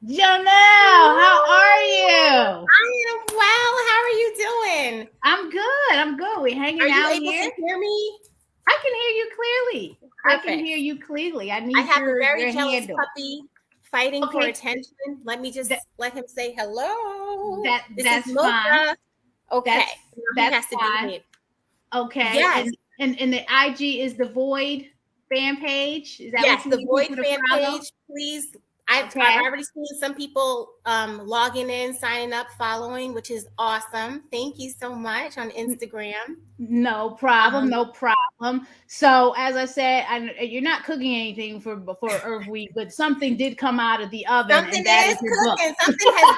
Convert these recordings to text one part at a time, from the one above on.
Jonelle, how are you? I am well. How are you doing? I'm good. I'm good. We're hanging Are you out able here. to hear me? I can hear you clearly. I can hear Perfect. you clearly. I I need have a your very jealous handle. puppy fighting for Okay, attention. Let me that just let him say hello. This is that's fine. Mocha. Okay. That's Now he that's has to fine. behave. Okay, Yes. and the IG is the Void fan page. Is that what Yes, you the need Void people to fan follow? page, please. I've Okay. already seen some people logging in, signing up, following, which is awesome. Thank you so much on Instagram. No problem, Um, no problem. So, as I said, you're not cooking anything for Earth Week, but something did come out of the oven, Something and that is is your book. cooking. Something has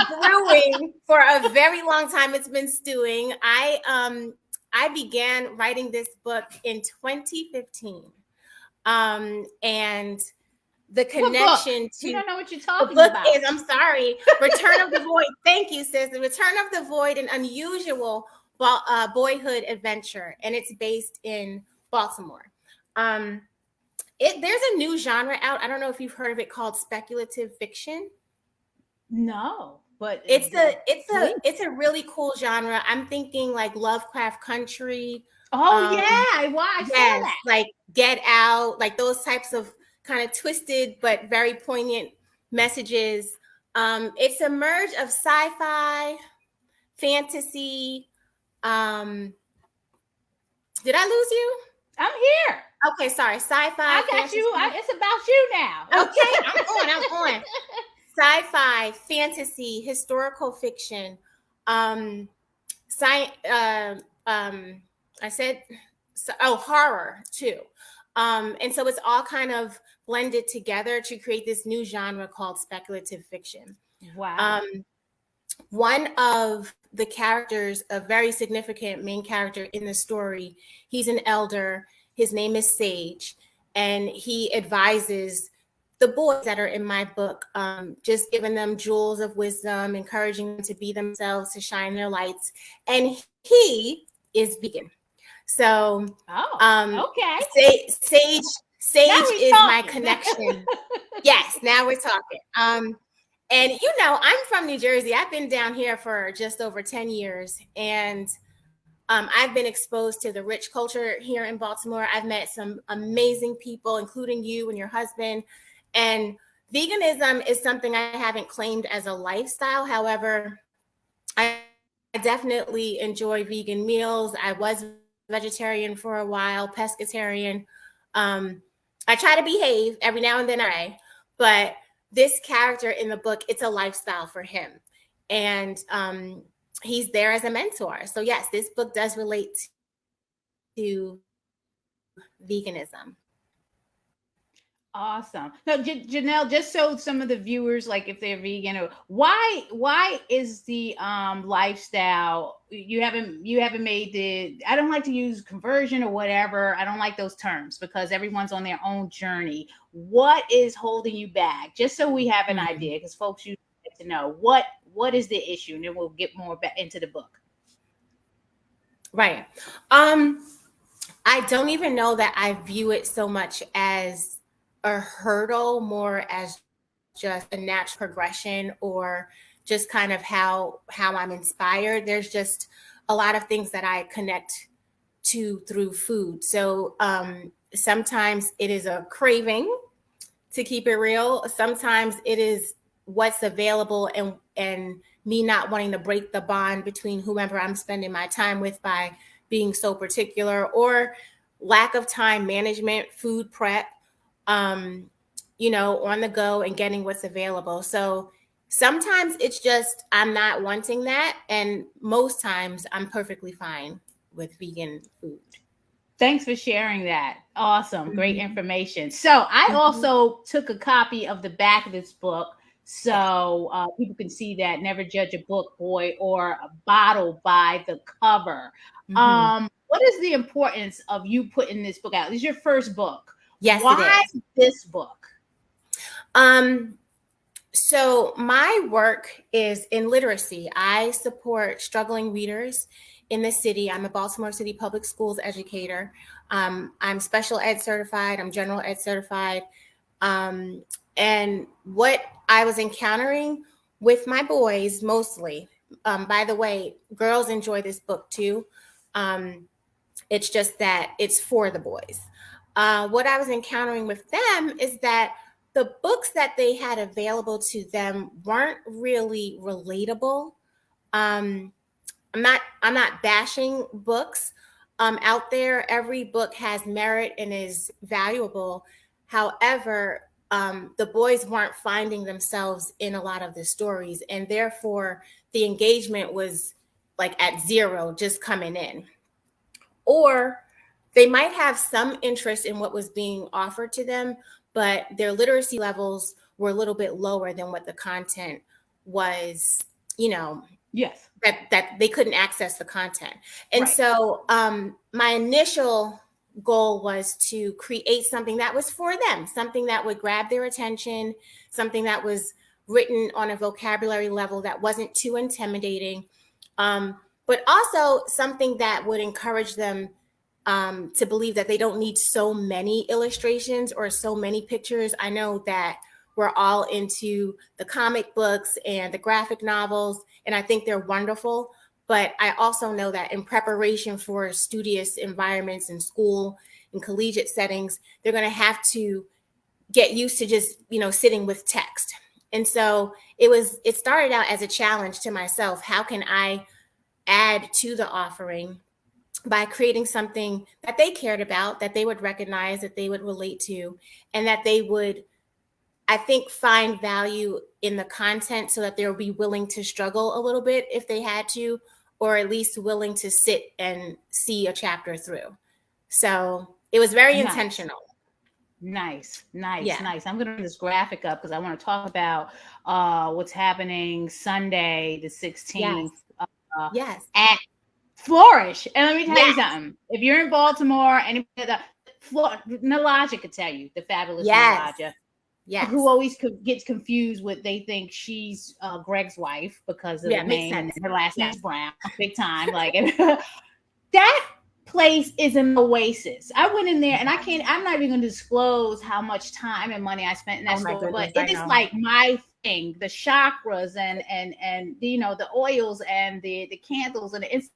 been brewing for a very long time. It's been stewing. I began writing this book in 2015. And the What book? connection We to don't know what you're the talking book about. is, I'm sorry, Return of the Void. Thank you, sis. The Return of the Void, an unusual boyhood adventure, and it's based in Baltimore. Um, there's a new genre out. I don't know if you've heard of it, called speculative fiction. No, but It's a please. it's a really cool genre. I'm thinking like Lovecraft Country. Oh Um, yeah, well, I saw yes, that. like Get Out, like those types of kind of twisted but very poignant messages. It's a merge of sci-fi, fantasy. Um, did I lose you? I'm here. Okay, sorry. Sci-fi, I got you. fantasy. It's about you now. Okay, I'm on. I'm on. Sci-fi, fantasy, historical fiction, science. I said, horror too. And so it's all kind of blended together to create this new genre called speculative fiction. Wow. Um, One of the characters, a very significant main character in the story, he's an elder. His name is Sage, and he advises the boys that are in my book, just giving them jewels of wisdom, encouraging them to be themselves, to shine their lights. And he is vegan. So Oh, um, okay. Sage Now Sage we is my talking. connection. Yes, now we're talking. And I'm from New Jersey. I've been down here for just over 10 years. And I've been exposed to the rich culture here in Baltimore. I've met some amazing people, including you and your husband. And veganism is something I haven't claimed as a lifestyle. However, I definitely enjoy vegan meals. I was vegetarian for a while, pescatarian. Um, I try to behave every now and then, but this character in the book, it's a lifestyle for him. And he's there as a mentor. So, yes, this book does relate to veganism. Awesome. Now, Janelle, just so some of the viewers, like if they're vegan, or why is the lifestyle you haven't made the, I don't like to use conversion or whatever. I don't like those terms because everyone's on their own journey. What is holding you back? Just so we have an Mm, idea, because folks you get to know what is the issue, and then we'll get more back into the book. right. I don't even know that I view it so much as a hurdle, more as just a natural progression, or just kind of how I'm inspired. There's just a lot of things that I connect to through food. So sometimes it is a craving, to keep it real. Sometimes it is what's available, and me not wanting to break the bond between whomever I'm spending my time with by being so particular, or lack of time management, food prep, um, on the go and getting what's available. So sometimes it's just I'm not wanting that, and most times I'm perfectly fine with vegan food. Thanks for sharing that. Awesome. Great Mhm. information. So, I Mhm. also took a copy of the back of this book Yes. so people can see that never judge a book, boy, or a bottle by the cover. Mhm. What is the importance of you putting this book out? This is your first book. Yes, it Why is. this book? Um, So, my work is in literacy. I support struggling readers in the city. I'm a Baltimore City Public Schools educator. I'm special ed certified, I'm general ed certified. Um, and what I was encountering with my boys mostly, by the way, girls enjoy this book too. Um, it's just that it's for the boys. What I was encountering with them is that the books that they had available to them weren't really relatable. Um, I'm not bashing books out there. Every book has merit and is valuable. However, the boys weren't finding themselves in a lot of the stories, and therefore the engagement was like at zero, just coming in. Or they might have some interest in what was being offered to them, but their literacy levels were a little bit lower than what the content was, you know, Yes. that they couldn't access the content. And Right. so my initial goal was to create something that was for them, something that would grab their attention, something that was written on a vocabulary level that wasn't too intimidating, but also something that would encourage them to believe that they don't need so many illustrations or so many pictures. I know that we're all into the comic books and the graphic novels, and I think they're wonderful. But I also know that in preparation for studious environments in school and collegiate settings, they're going to have to get used to just, sitting with text. And so it started out as a challenge to myself. How can I add to the offering by creating something that they cared about, that they would recognize, that they would relate to, and that they would, I think, find value in the content so that they'll be willing to struggle a little bit if they had to, or at least willing to sit and see a chapter through. So it was very Nice. intentional. Nice, nice, Yeah. nice. I'm gonna bring this graphic up because I want to talk about what's happening Sunday, the Yes. 16th, Yes. at Flourish. And let me tell you Yes. something. If you're in Baltimore, anybody that Naijha could tell you, the fabulous Yes. Naijha, Yes. who always gets confused with they think she's Greg's wife because of Yeah. the Makes name, sense. and her last Yeah. name's Brown, big time. Like that place is an oasis. I went in there and I'm not even gonna disclose how much time and money I spent in that Oh my store, but goodness. it I is know. like my thing. The chakras and the oils and the candles and it's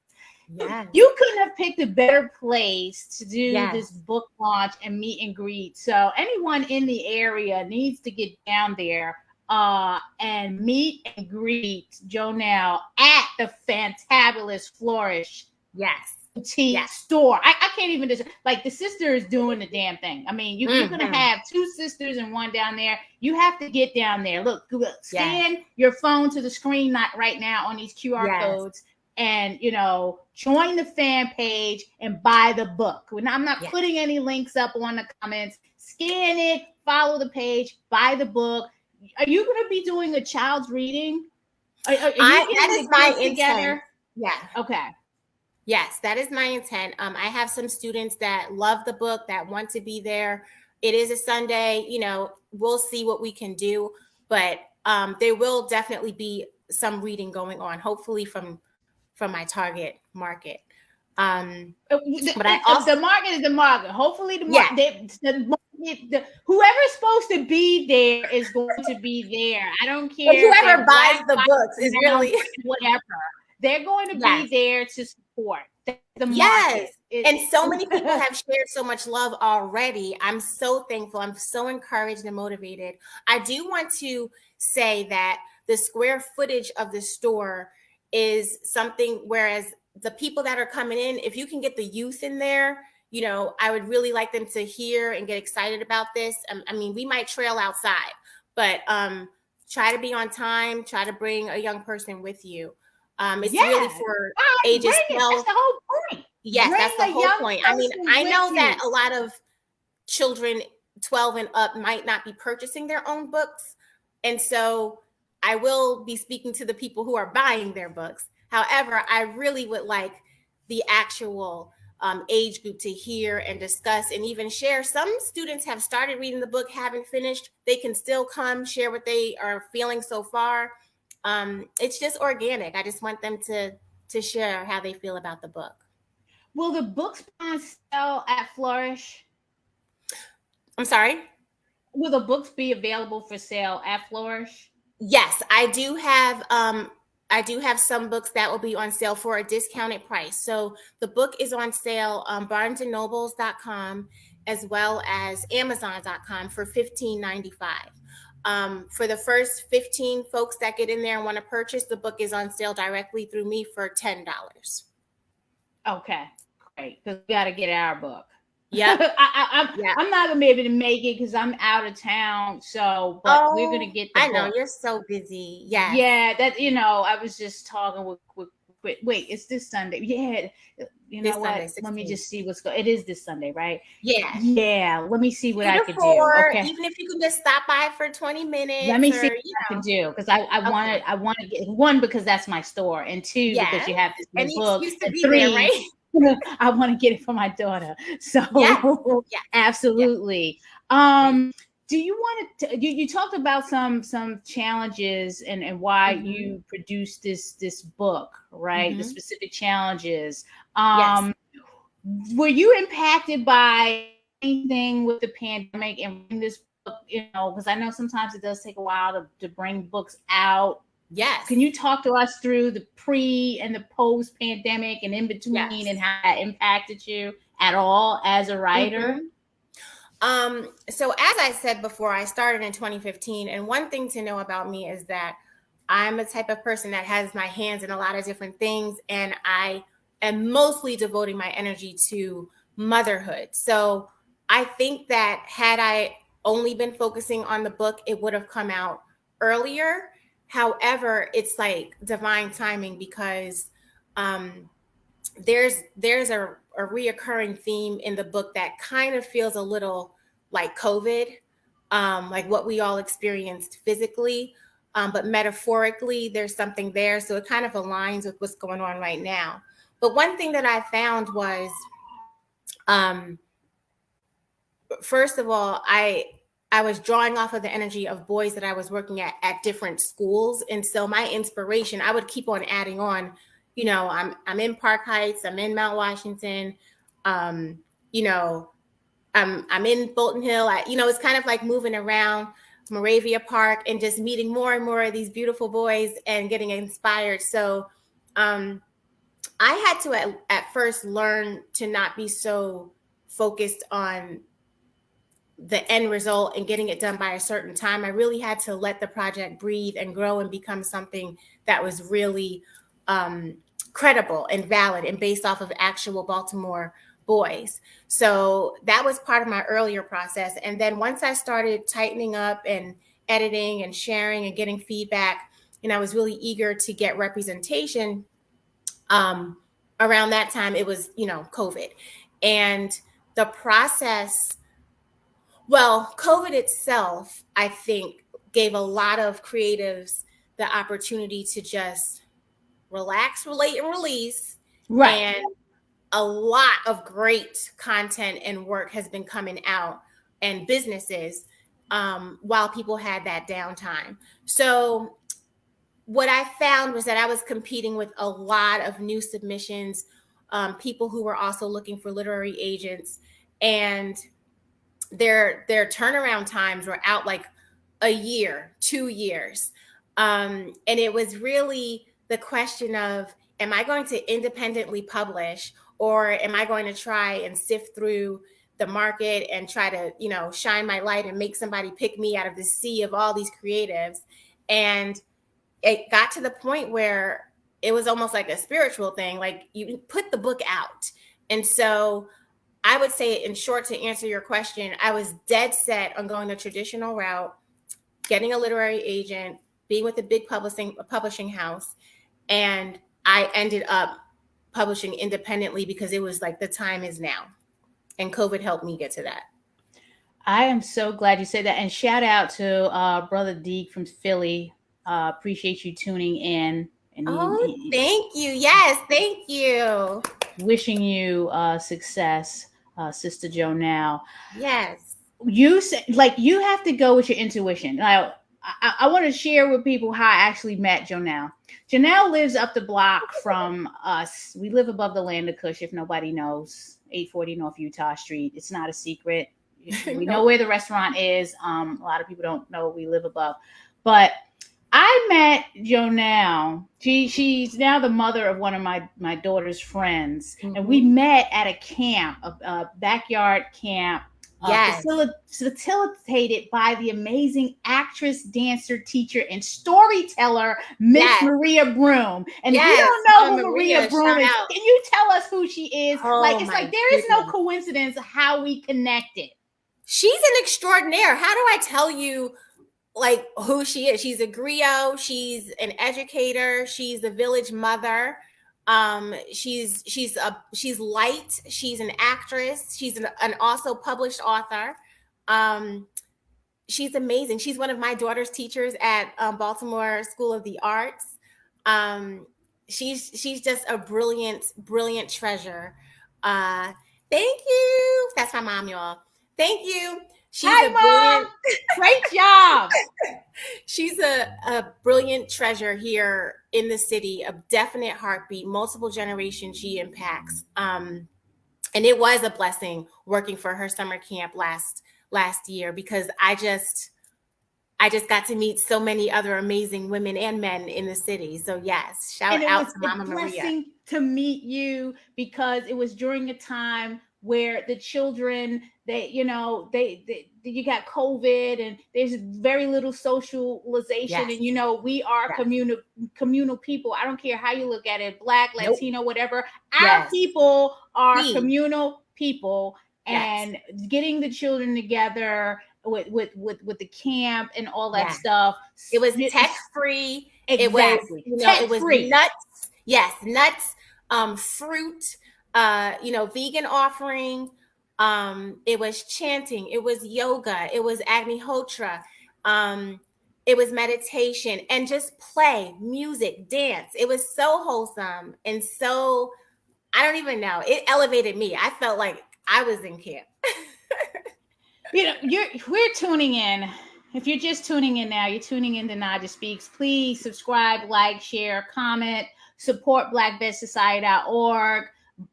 Yes. you couldn't have picked a better place to do this Yes. book launch and meet and greet. So anyone in the area needs to get down there and meet and greet Jonelle at the fantabulous Flourish Yes. boutique Yes. store. I can't even just like the sister is doing the damn thing. I mean, you're gonna Mm-hmm. have two sisters and one down there. You have to get down there. Look, scan Yes. your phone to the screen not right now on these QR Yes. codes and join the fan page and buy the book. I'm not Yes. putting any links up on the comments. Scan it, follow the page, buy the book. Are you going to be doing a child's reading? Are you That getting is the my kids intent. together? Yeah. Okay. Yes, that is my intent. I have some students that love the book, that want to be there. It is a Sunday, we'll see what we can do, but there will definitely be some reading going on, hopefully from my target market. But I also, The market is the market. Hopefully, yeah, whoever's supposed to be there is going to be there. I don't and care if whoever they're buys black, the white, books is brown, really, whatever. They're going to be yes. there to support the Yes. market. And so many people have shared so much love already. I'm so thankful. I'm so encouraged and motivated. I do want to say that the square footage of the store is something, whereas the people that are coming in, if you can get the youth in there, I would really like them to hear and get excited about this. I mean, we might trail outside, but try to be on time, try to bring a young person with you. It's really for ages 12. That's the whole point. Yes, Bring that's the a whole young point. I mean, person I with know you. that a lot of children 12 and up might not be purchasing their own books. And so I will be speaking to the people who are buying their books. However, I really would like the actual age group to hear and discuss and even share. Some students have started reading the book, haven't finished. They can still come share what they are feeling so far. It's just organic. I just want them to share how they feel about the book. Will the books be on sale at Flourish? I'm sorry? will the books be available for sale at Flourish? Yes, I do have some books that will be on sale for a discounted price. So the book is on sale on barnesandnobles.com as well as amazon.com for $15.95. For the first 15 folks that get in there and want to purchase, the book is on sale directly through me for $10. Okay, great. Because we got to get our book. Yep. Yep. I'm not gonna be able to make it because I'm out of town. So, but we're gonna Oh, get the I know book. you're so busy. Yes. Yeah, that I was just talking with wait, it's this Sunday. Yeah, you This know Sunday, what? Let me 16th. just see what's going. It is this Sunday, right? Yeah. Yeah. Let me see what 2 I to could do. 4, Okay. even if you can just stop by for 20 Let minutes me or, see what I can do because I want okay. to get one because that's my store, and two because Yes. you have this new Any book, excuse to and be there, three right? I want to get it for my daughter. Yes. So Yes. Yes. absolutely. Great. Do you want to you talked about some challenges and why Mhm. you produced this book, right? The Mhm. specific challenges. Yes. Um were you impacted by anything with the pandemic and reading this book, because I know sometimes it does take a while to bring books out. Yes. Can you talk to us through the pre and the post pandemic and in between and Yes. how that impacted you at all as a writer? Mhm. So as I said before, I started in 2015, and one thing to know about me is that I'm the type of person that has my hands in a lot of different things, and I am mostly devoting my energy to motherhood. So I think that had I only been focusing on the book, it would have come out earlier. However, it's like divine timing because um, there's a reoccurring theme in the book that kind of feels a little like COVID, like what we all experienced physically, but metaphorically there's something there, so it kind of aligns with what's going on right now. But one thing that I found was, um, first of all, I was drawing off of the energy of boys that I was working at different schools, and so my inspiration, I would keep on adding on. I'm in Park Heights, I'm in Mount Washington, um, you know, I'm in Bolton Hill. It's kind of like moving around Moravia Park and just meeting more and more of these beautiful boys and getting inspired. So um, I had to at first learn to not be so focused on the end result and getting it done by a certain time. I really had to let the project breathe and grow and become something that was really um, credible and valid and based off of actual Baltimore boys. So that was part of my earlier process. And then once I started tightening up and editing and sharing and getting feedback, and I was really eager to get representation, um, around that time, it was, COVID. And the process, well, COVID itself, I think, gave a lot of creatives the opportunity to just relax, relate, and release. Right. And a lot of great content and work has been coming out and businesses, while people had that downtime. So what I found was that I was competing with a lot of new submissions, people who were also looking for literary agents, and their turnaround times were out like a year, 2 years. And it was really the question of, am I going to independently publish, or am I going to try and sift through the market and try to, shine my light and make somebody pick me out of the sea of all these creatives? And it got to the point where it was almost like a spiritual thing. Like, you put the book out. And so I would say, in short, to answer your question, I was dead set on going the traditional route, getting a literary agent, being with a big publishing house, and I ended up publishing independently because it was like the time is now, and COVID helped me get to that. I am so glad you said that. And shout out to Brother Deke from Philly. Appreciate you tuning in. And Oh, thank you. Yes, thank you. wishing you success, Sister Jonelle. Yes. You say, like, you have to go with your intuition. Now, I want to share with people how I actually met Jonelle. Jonelle lives up the block from us. We live above the Land of Kush, if nobody knows. 840 North Utah Street. It's not a secret. We know Nope. where the restaurant is. A lot of people don't know we live above, but I met Jonelle. She's now the mother of one of my daughter's friends, and we Mm-hmm. met at a camp, a backyard camp, Yes. facilitated by the amazing actress, dancer, teacher, and storyteller Miss Yes. Maria Broom. And if you Yes. don't know who Maria Maria, Broom shout is, out. can you tell us who she is? Like Oh it's like my there is no goodness. coincidence how we connected. She's an extraordinaire. How do I tell you like who she is? She's a griot, she's an educator, she's a village mother. She's light, she's an actress, she's an also published author. Um, she's amazing. She's one of my daughter's teachers at Baltimore School of the Arts. Um, she's just a brilliant treasure. Uh, thank you. That's my mom, y'all. Thank you. She's Hi, a Mom. brilliant. Great job. She's a brilliant treasure here in the city. A definite heartbeat. Multiple generations she impacts. And it was a blessing working for her summer camp last year because I just got to meet so many other amazing women and men in the city. So yes, And shout it out was to a Mama Maria. blessing to meet you because it was during a time where the children they you got COVID and there's very little socialization, Yes. and we are Yes. communal people. I don't care how you look at it, Black, Nope. Latino, whatever. Our Yes. people are We. communal people, Yes. and getting the children together with the camp and all that Yeah. stuff. It was tech free. Exactly. It was, Tech it was free. nuts. Yes, nuts, fruit, vegan offering. It was chanting, it was yoga, it was Agnihotra, it was meditation and just play, music, dance. It was so wholesome and so I don't even know. It elevated me. I felt like I was in camp. We're tuning in. If you're just tuning in now, you're tuning in to Naijha Speaks. Please subscribe, like, share, comment, support blackvedsociety.org.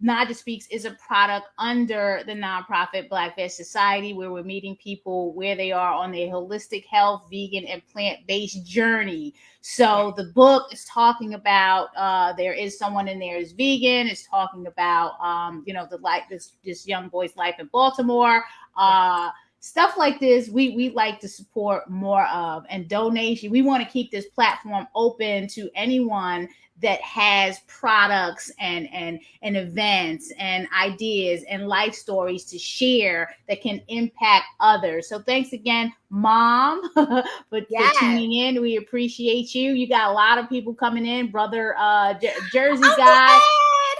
Naijha Speaks is a product under the nonprofit Black Veg Society, where we're meeting people where they are on their holistic health, vegan, and plant-based journey. So the book is talking about there is someone in there who's vegan. It's talking about the life this young boy's life in Baltimore. Stuff like this we like to support more of, and donation. We want to keep this platform open to anyone that has products and events and ideas and life stories to share that can impact others. So thanks again, Mom, for tuning in. We appreciate you. You got a lot of people coming in. Brother Jersey Uncle guy, Ed,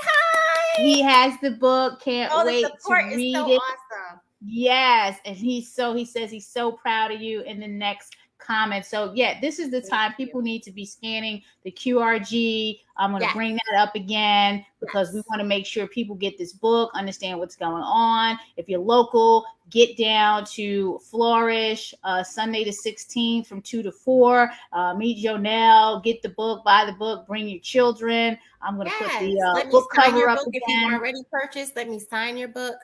hi. He has the book. Can't wait to read so it. Awesome. Yes, and he says he's so proud of you in the next comment. So yeah, this is the time people need to be scanning the QRG. I'm going to bring that up again because we want to make sure people get this book, understand what's going on. If you're local, get down to Flourish Sunday the 16th from 2 to 4. Meet Jonelle, get the book, buy the book, bring your children. I'm going to put the book cover up again. If you've already purchased, let me sign your book.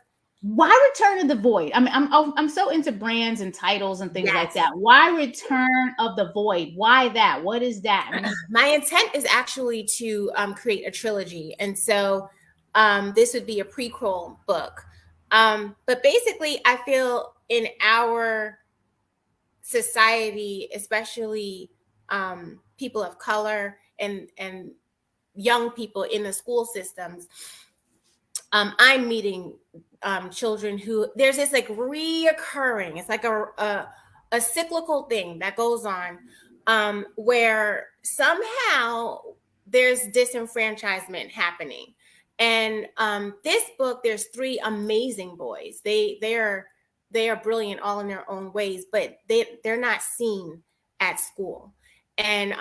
Why Return of the Void? I mean, I'm so into brands and titles and things like that. Why Return of the Void? Why that? What is that? I mean, my intent is actually to create a trilogy, and so this would be a prequel book. But basically, I feel in our society, especially people of color and young people in the school systems, I'm meeting children who there's this like reoccurring, it's like a cyclical thing that goes on where somehow there's disenfranchisement happening. And this book, there's 3 amazing boys. They are brilliant all in their own ways, but they're not seen at school. And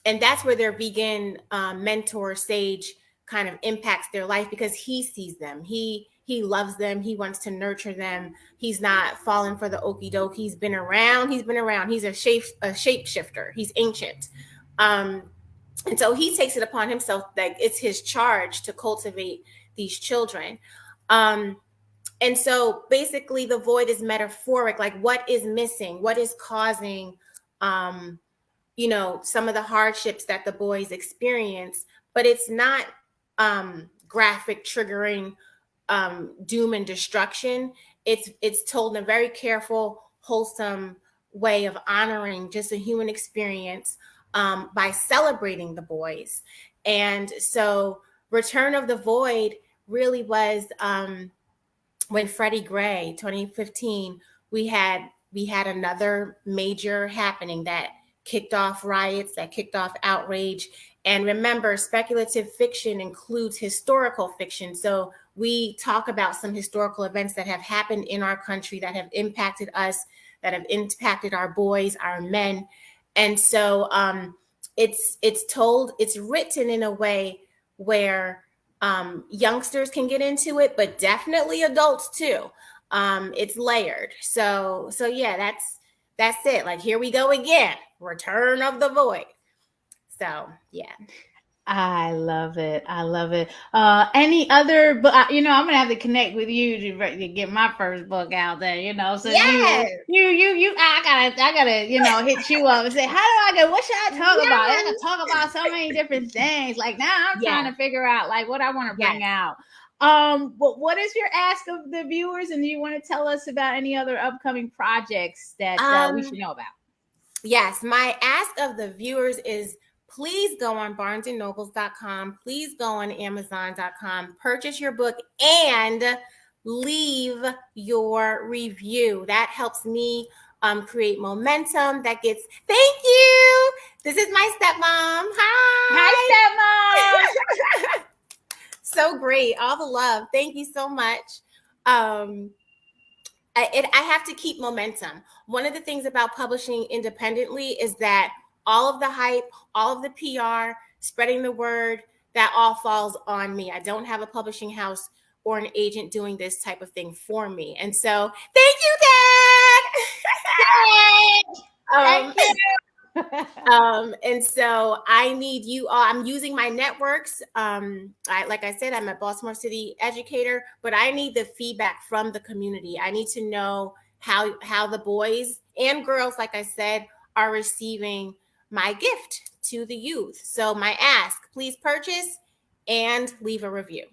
that's where their vegan mentor Sage kind of impacts their life because he sees them. He loves them. He wants to nurture them. He's not falling for the okie doke. He's been around. He's a shapeshifter. He's ancient. And so he takes it upon himself that it's his charge to cultivate these children. And so basically the void is metaphoric, like what is missing, what is causing, some of the hardships that the boys experience, but it's not graphic, triggering, doom and destruction. It's told in a very careful, wholesome way of honoring just a human experience, by celebrating the boys. And so Return of the Void really was, when Freddie Gray, 2015, we had another major happening that kicked off riots, that kicked off outrage. And remember, speculative fiction includes historical fiction. So we talk about some historical events that have happened in our country that have impacted us, that have impacted our boys, our men. And so it's written in a way where youngsters can get into it, but definitely adults too. It's layered. So yeah, that's it. Like, here we go again. Return of the Void. So yeah. I love it. I love it. Any other book? I'm gonna have to connect with you to get my first book out there. So Yes. I gotta, hit you up and say, how do I go? What should I talk about? I gotta talk about so many different things. Like, now I'm trying to figure out like what I want to bring out. But what is your ask of the viewers, and do you want to tell us about any other upcoming projects that we should know about? Yes, my ask of the viewers is, please go on barnesandnobles.com. Please go on amazon.com. Purchase your book and leave your review. That helps me create momentum. That gets, thank you. This is my stepmom. Hi, stepmom. So great. All the love. Thank you so much. I have to keep momentum. One of the things about publishing independently is that all of the hype, all of the PR, spreading the word, that all falls on me. I don't have a publishing house or an agent doing this type of thing for me. And so, thank you, Dad. Thank you. And so I need you all. I'm using my networks. Like I said, I'm a Baltimore City educator, but I need the feedback from the community. I need to know how the boys and girls, like I said, are receiving my gift to the youth. So my ask, please purchase and leave a review.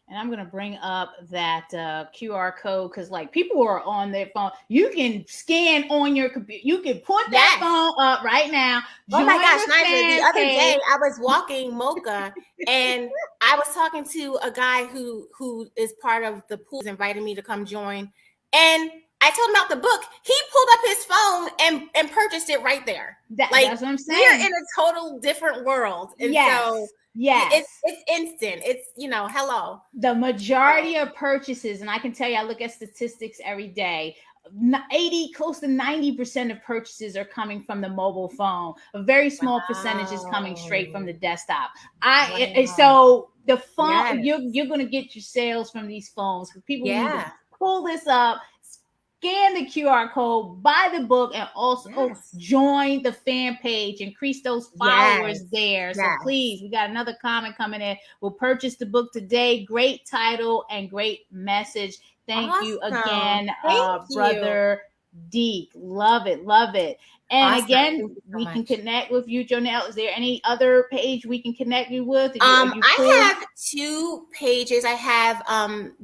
And I'm going to bring up that QR code, because like people are on their phone. You can scan on your computer. You can put that phone up right now. Oh my gosh, Naijha, the other day I was walking Mocha and I was talking to a guy who is part of the pool, invited me to come join. And I told him about the book. He pulled up his phone and purchased it right there. That's what I'm saying. We're in a total different world. And so it's instant. It's, hello. The majority of purchases, and I can tell you, I look at statistics every day. Close to 90% of purchases are coming from the mobile phone. A very small percentage is coming straight from the desktop. So the phone, you're going to get your sales from these phones. People need to pull this up, scan the QR code, buy the book, and also join the fan page, increase those followers there. So please, we got another comment coming in. We'll purchase the book today. Great title and great message. Thank you again, Brother Deke. Love it. Love it. And again, we can connect with you, Jonelle. Is there any other page we can connect you with? I have 2 pages. I have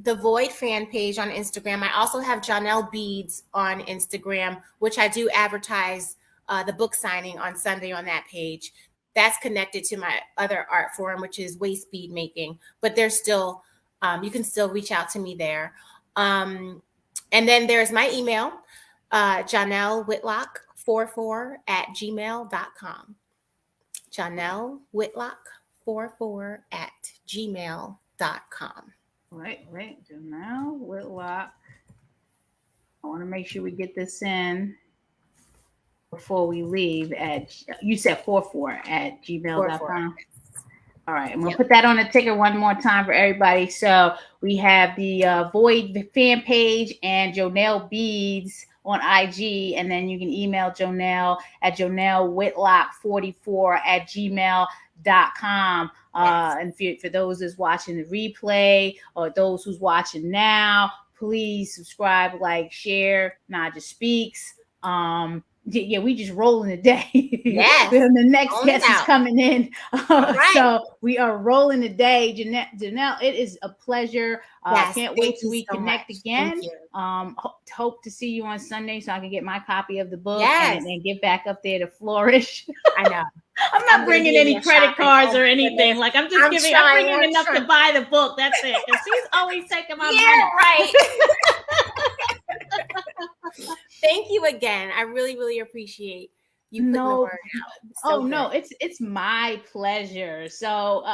the Void fan page on Instagram. I also have Jonelle Beads on Instagram, which I do advertise the book signing on Sunday on that page. That's connected to my other art form, which is waist bead making. But there's still, you can still reach out to me there. And then there's my email, JonelleWhitlock44@gmail.com. JonelleWhitlock44@gmail.com. Right. Jonelle Whitlock. I want to make sure we get this in before we leave. You said 44 at gmail.com. All right, I'm gonna Yep. put that on the ticker one more time for everybody. So we have the Void fan page and Jonelle Beads on IG, and then you can email Jonelle at jonellewhitlock44@gmail.com. Yes. And for those that's watching the replay or those who's watching now, please subscribe, like, share. Naijha Speaks. Yeah, we just rolling the day. Yes. The next On it guest is out. coming in. All right. So we are rolling the day. Jonelle, it is a pleasure. Yes. Can't wait Thank till you we so connect much. again. Thank you. Hope to see you on Sunday so I can get my copy of the book Yes. and get back up there to flourish. I know. I'm not bringing any credit cards or anything. Like I'm bringing enough to buy the book. That's it. Because she's always taking my money. Right. Thank you again. I really, really appreciate you putting the word out. No, it's my pleasure. So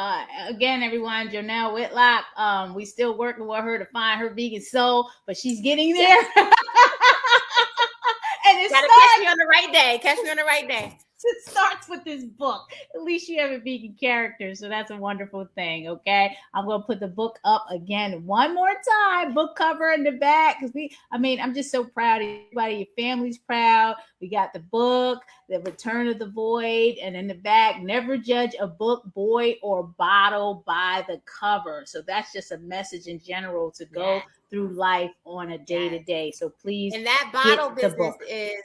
again, everyone, Jonelle Whitlock, we still working with her to find her vegan soul, but she's getting there. And it's gotta catch me on the right day. Catch me on the right day. It starts with this book. At least you have a vegan character, so that's a wonderful thing. Okay, I'm gonna put the book up again one more time, book cover in the back, because I'm just so proud of everybody. Your family's proud. We got the book, The Return of the Void, and in the back, never judge a book, boy, or bottle by the cover. So that's just a message in general to go through life on a day-to-day. So please, and that bottle business is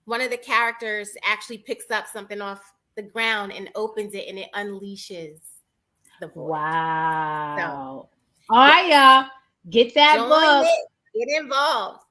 one of the characters actually picks up something off the ground and opens it, and it unleashes the void. Wow. So, all right, y'all. Get that book. Get involved.